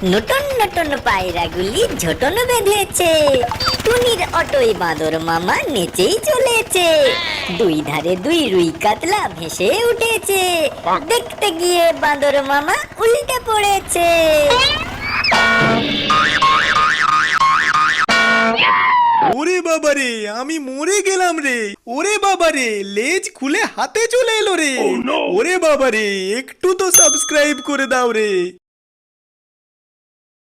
নতুন নতুন পায়রাগুলি ঝোটন বেঁধেছে। টুনির অটোয় বাঁদর মামা নেচেই চলেছে। দুই ধারে দুই রুই কাতলা ভেসে উঠেছে। দেখতে গিয়ে বাঁদর মামা উল্টে পড়েছে। ওরে বাবারে, আমি মরে গেলাম রে। ওরে বাবারে, লেজ খুলে হাতে চলে এলো রে। ওরে বাবারে, একটু তো সাবস্ক্রাইব করে দাও রে।